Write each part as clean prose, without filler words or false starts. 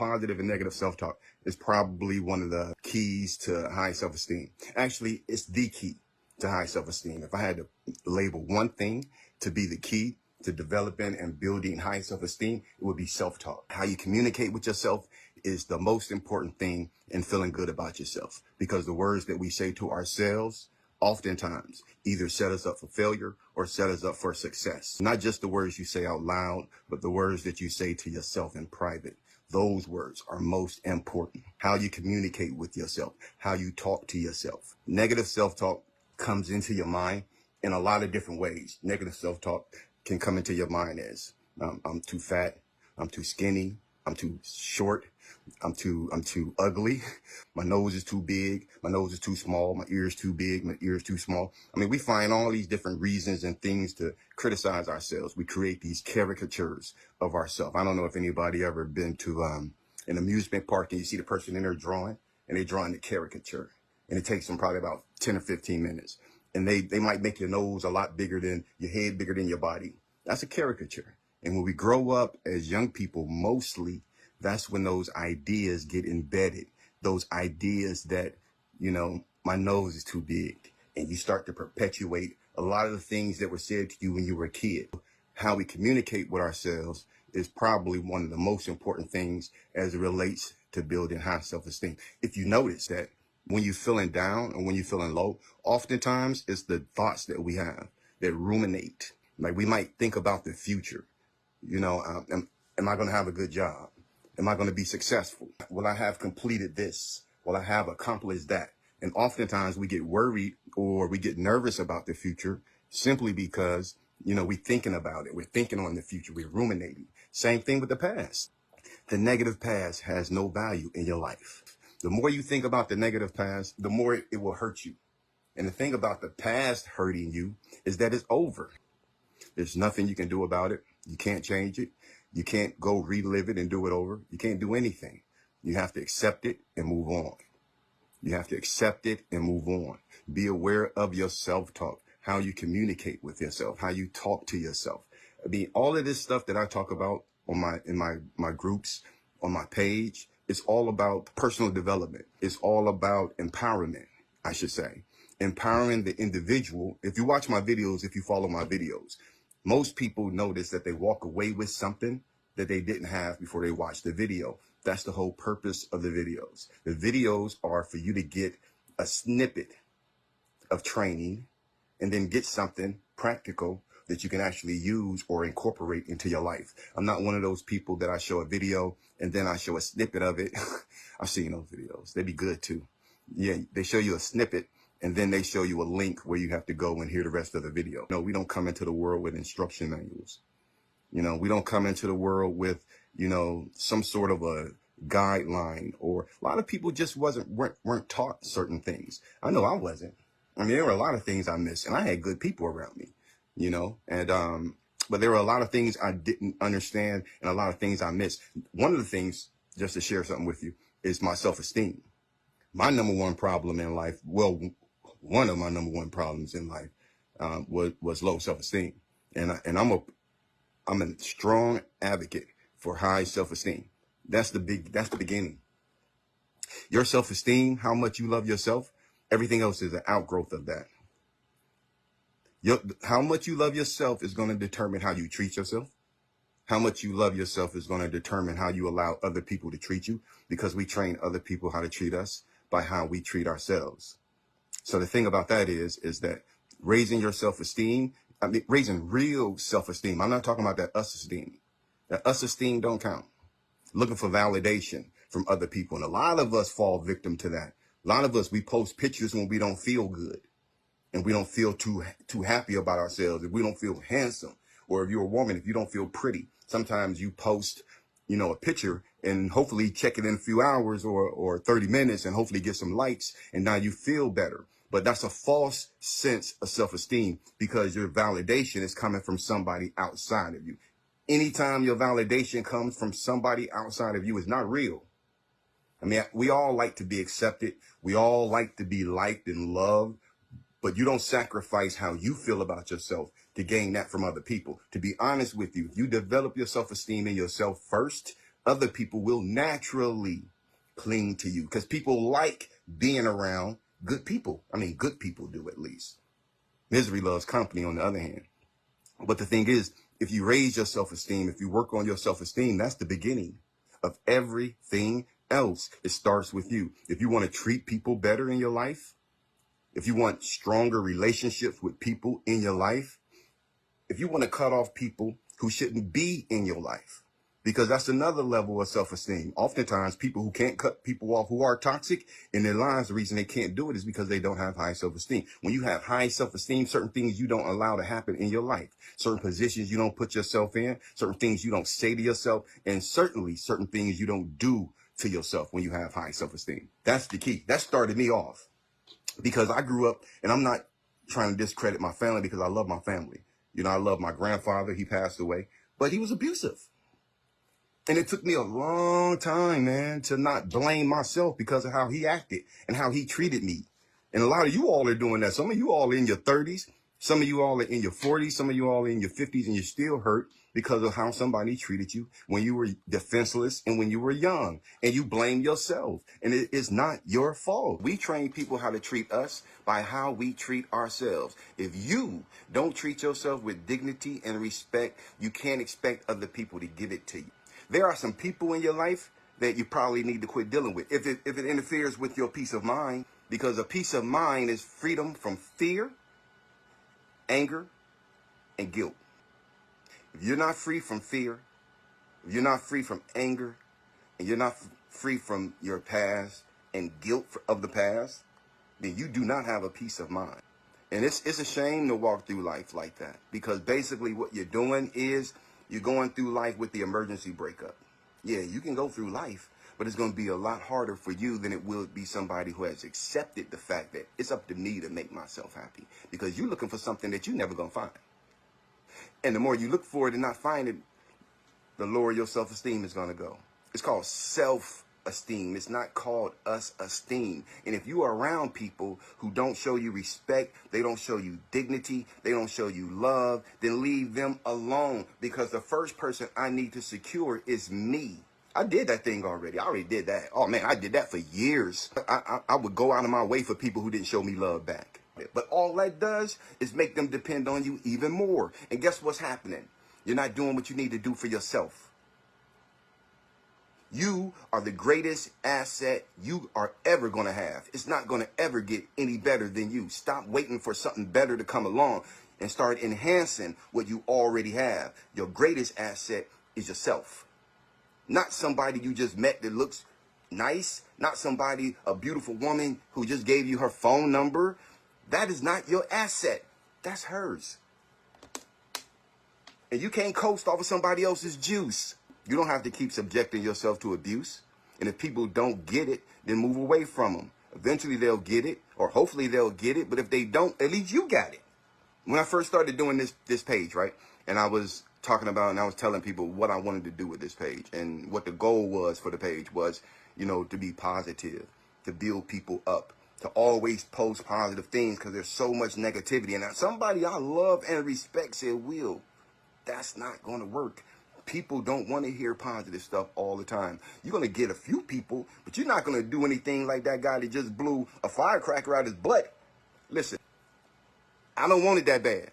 Positive and negative self-talk is probably one of the keys to high self-esteem. Actually, it's the key to high self-esteem. If I had to label one thing to be the key to developing and building high self-esteem, it would be self-talk. How you communicate with yourself is the most important thing in feeling good about yourself, because the words that we say to ourselves oftentimes either set us up for failure or set us up for success. Not just the words you say out loud, but the words that you say to yourself in private. Those words are most important. How you communicate with yourself, how you talk to yourself. Negative self-talk comes into your mind in a lot of different ways. Negative self-talk can come into your mind as I'm too fat, I'm too skinny, I'm too short, I'm too ugly, my nose is too big, my nose is too small, my ear is too big, my ear is too small. I mean, we find all these different reasons and things to criticize ourselves. We create these caricatures of ourselves. I don't know if anybody ever been to an amusement park and you see the person in there drawing, and they drawing the caricature, and it takes them probably about 10 or 15 minutes. And they might make your nose a lot bigger than your head, bigger than your body. That's a caricature. And when we grow up as young people, mostly, that's when those ideas get embedded. Those ideas that, my nose is too big. And you start to perpetuate a lot of the things that were said to you when you were a kid. How we communicate with ourselves is probably one of the most important things as it relates to building high self-esteem. If you notice that when you're feeling down or when you're feeling low, oftentimes it's the thoughts that we have that ruminate. Like we might think about the future. Am I going to have a good job? Am I going to be successful? Will I have completed this? Will I have accomplished that? And oftentimes we get worried or we get nervous about the future simply because, we're thinking about it. We're thinking on the future. We're ruminating. Same thing with the past. The negative past has no value in your life. The more you think about the negative past, the more it will hurt you. And the thing about the past hurting you is that it's over. There's nothing you can do about it. You can't change it. You can't go relive it and do it over. You can't do anything. You have to accept it and move on. You have to accept it and move on. Be aware of your self-talk, how you communicate with yourself, how you talk to yourself. I mean, all of this stuff that I talk about in my groups, on my page, it's all about personal development. It's all about empowerment, I should say. Empowering the individual. If you watch my videos, if you follow my videos, most people notice that they walk away with something that they didn't have before they watched the video. That's the whole purpose of the videos. The videos are for you to get a snippet of training and then get something practical that you can actually use or incorporate into your life. I'm not one of those people that I show a video and then I show a snippet of it. I've seen those videos. They be good too. Yeah, they show you a snippet and then they show you a link where you have to go and hear the rest of the video. No, we don't come into the world with instruction manuals. We don't come into the world with, some sort of a guideline, or a lot of people just weren't taught certain things. I know I wasn't. I mean, there were a lot of things I missed, and I had good people around me, but there were a lot of things I didn't understand and a lot of things I missed. One of the things, just to share something with you, is my self-esteem. My number one problem in life, one of my number one problems in life was low self-esteem. And I'm a strong advocate for high self-esteem. That's the beginning. Your self-esteem, how much you love yourself, everything else is an outgrowth of that. How much you love yourself is going to determine how you treat yourself. How much you love yourself is going to determine how you allow other people to treat you, because we train other people how to treat us by how we treat ourselves. So the thing about that is that raising your self-esteem, raising real self-esteem. I'm not talking about that us-esteem. That us-esteem don't count. Looking for validation from other people. And a lot of us fall victim to that. A lot of us, we post pictures when we don't feel good and we don't feel too happy about ourselves. If we don't feel handsome, or if you're a woman, if you don't feel pretty, sometimes you post, a picture and hopefully check it in a few hours or 30 minutes and hopefully get some likes. And now you feel better. But that's a false sense of self-esteem, because your validation is coming from somebody outside of you. Anytime your validation comes from somebody outside of you, it's not real. I mean, we all like to be accepted. We all like to be liked and loved, but you don't sacrifice how you feel about yourself to gain that from other people. To be honest with you, if you develop your self-esteem in yourself first, Other people will naturally cling to you because people like being around good people. I mean, good people do at least. Misery loves company on the other hand. But the thing is, if you raise your self-esteem, if you work on your self-esteem, that's the beginning of everything else. It starts with you. If you want to treat people better in your life, if you want stronger relationships with people in your life, if you want to cut off people who shouldn't be in your life, because that's another level of self-esteem. Oftentimes, people who can't cut people off who are toxic in their lives, the reason they can't do it is because they don't have high self-esteem. When you have high self-esteem, certain things you don't allow to happen in your life, certain positions you don't put yourself in, certain things you don't say to yourself, and certainly certain things you don't do to yourself when you have high self-esteem. That's the key. That started me off because I grew up, and I'm not trying to discredit my family because I love my family. You know, I love my grandfather. He passed away, but he was abusive. And it took me a long time, man, to not blame myself because of how he acted and how he treated me. And a lot of you all are doing that. Some of you all are in your 30s. Some of you all are in your 40s. Some of you all are in your 50s, and you're still hurt because of how somebody treated you when you were defenseless and when you were young. And you blame yourself. And it is not your fault. We train people how to treat us by how we treat ourselves. If you don't treat yourself with dignity and respect, you can't expect other people to give it to you. There are some people in your life that you probably need to quit dealing with if it interferes with your peace of mind, because a peace of mind is freedom from fear, anger, and guilt. If you're not free from fear, if you're not free from anger, and you're not free from your past and guilt of the past, then you do not have a peace of mind. And it's a shame to walk through life like that, because basically what you're doing is you're going through life with the emergency breakup. Yeah, you can go through life, but it's going to be a lot harder for you than it will be somebody who has accepted the fact that it's up to me to make myself happy, because you're looking for something that you're never going to find. And the more you look for it and not find it, the lower your self-esteem is going to go. It's called self-esteem. It's not called us-esteem. And if you are around people who don't show you respect, they don't show you dignity, they don't show you love, then leave them alone, because the first person I need to secure is me. I did that thing already. I already did that. Oh, man, I did that for years. I would go out of my way for people who didn't show me love back. But all that does is make them depend on you even more. And guess what's happening? You're not doing what you need to do for yourself. You are the greatest asset you are ever going to have. It's not going to ever get any better than you. Stop waiting for something better to come along and start enhancing what you already have. Your greatest asset is yourself. Not somebody you just met that looks nice. Not somebody, a beautiful woman who just gave you her phone number. That is not your asset. That's hers. And you can't coast off of somebody else's juice. You don't have to keep subjecting yourself to abuse. And if people don't get it, then move away from them. Eventually they'll get it, or hopefully they'll get it. But if they don't, at least you got it. When I first started doing this page, right? And I was talking about, and I was telling people what I wanted to do with this page. And what the goal was for the page was, you know, to be positive, to build people up, to always post positive things, because there's so much negativity. And somebody I love and respect said, Will, that's not going to work. People don't want to hear positive stuff all the time. You're going to get a few people, but you're not going to do anything like that guy that just blew a firecracker out his butt. Listen, I don't want it that bad.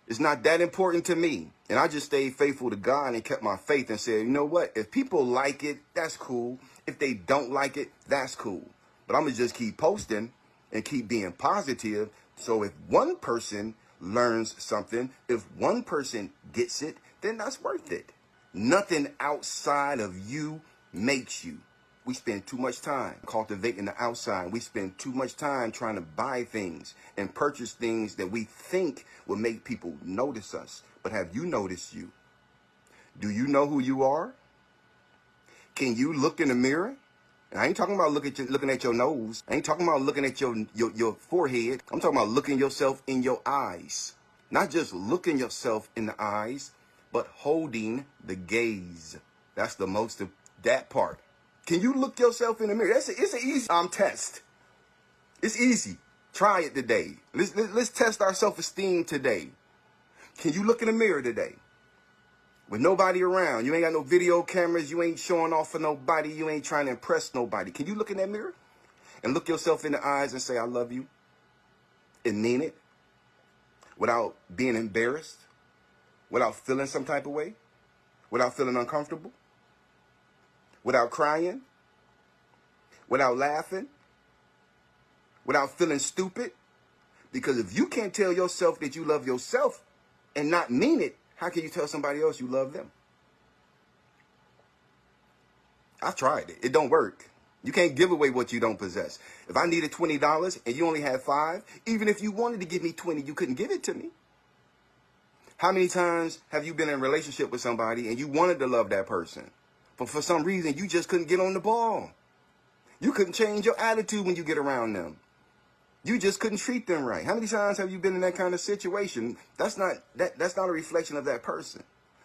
It's not that important to me. And I just stayed faithful to God and kept my faith and said, you know what? If people like it, that's cool. If they don't like it, that's cool. But I'm going to just keep posting and keep being positive. So if one person learns something, if one person gets it, then that's worth it. Nothing outside of you makes you. We spend too much time cultivating the outside. We spend too much time trying to buy things and purchase things that we think will make people notice us. But have you noticed you? Do you know who you are? Can you look in the mirror? And I ain't talking about looking at your nose. I ain't talking about looking at your forehead. I'm talking about looking yourself in your eyes. Not just looking yourself in the eyes, but holding the gaze. That's the most of that part. Can you look yourself in the mirror? It's an easy test. It's easy. Try it today. Let's test our self-esteem today. Can you look in the mirror today? with nobody around. You ain't got no video cameras. You ain't showing off for nobody. You ain't trying to impress nobody. Can you look in that mirror and look yourself in the eyes and say, I love you, and mean it, without being embarrassed, without feeling some type of way, without feeling uncomfortable, without crying, without laughing, without feeling stupid? Because if you can't tell yourself that you love yourself and not mean it, how can you tell somebody else you love them? I've tried it. It don't work. You can't give away what you don't possess. If I needed $20 and you only had 5, even if you wanted to give me 20, you couldn't give it to me. How many times have you been in a relationship with somebody and you wanted to love that person, but for some reason you just couldn't get on the ball? You couldn't change your attitude when you get around them. You just couldn't treat them right. How many times have you been in that kind of situation? That's not a reflection of that person.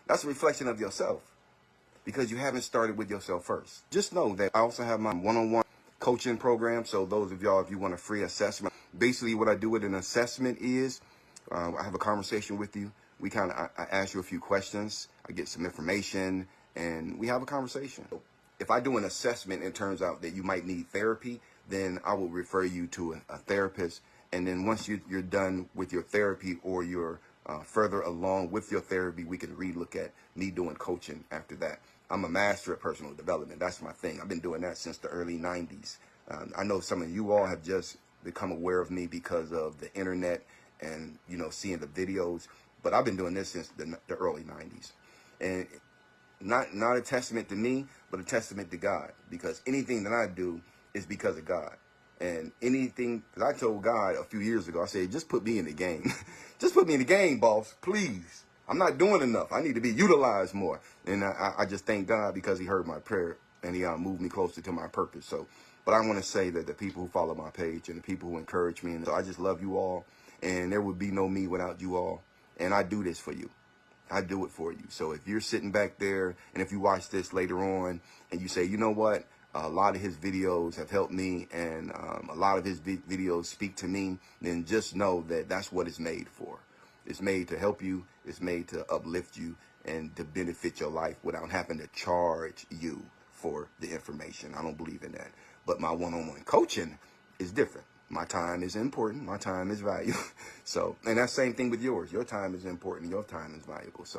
That's a reflection of yourself, because you haven't started with yourself first. Just know that I also have my one-on-one coaching program. So those of y'all, if you want a free assessment, basically what I do with an assessment is I have a conversation with you. I ask you a few questions. I get some information and we have a conversation. If I do an assessment and it turns out that you might need therapy, then I will refer you to a therapist. And then once you're done with your therapy, or you're further along with your therapy, we can relook at me doing coaching after that. I'm a master at personal development. That's my thing. I've been doing that since the early 90s. I know some of you all have just become aware of me because of the internet and, seeing the videos. But I've been doing this since the early 90s. And not a testament to me, but a testament to God, because anything that I do is because of God. And anything, because I told God a few years ago, I said, just put me in the game. Just put me in the game, boss, please. I'm not doing enough. I need to be utilized more. And I just thank God because he heard my prayer and he moved me closer to my purpose. So, but I want to say that the people who follow my page and the people who encourage me, and so I just love you all, and there would be no me without you all. And I do this for you. I do it for you. So if you're sitting back there and if you watch this later on and you say, you know what, a lot of his videos have helped me, and a lot of his videos speak to me, then just know that that's what it's made for. It's made to help you. It's made to uplift you and to benefit your life without having to charge you for the information. I don't believe in that. But my one-on-one coaching is different. My time is important. My time is valuable. So, and that same thing with yours. Your time is important. Your time is valuable. So.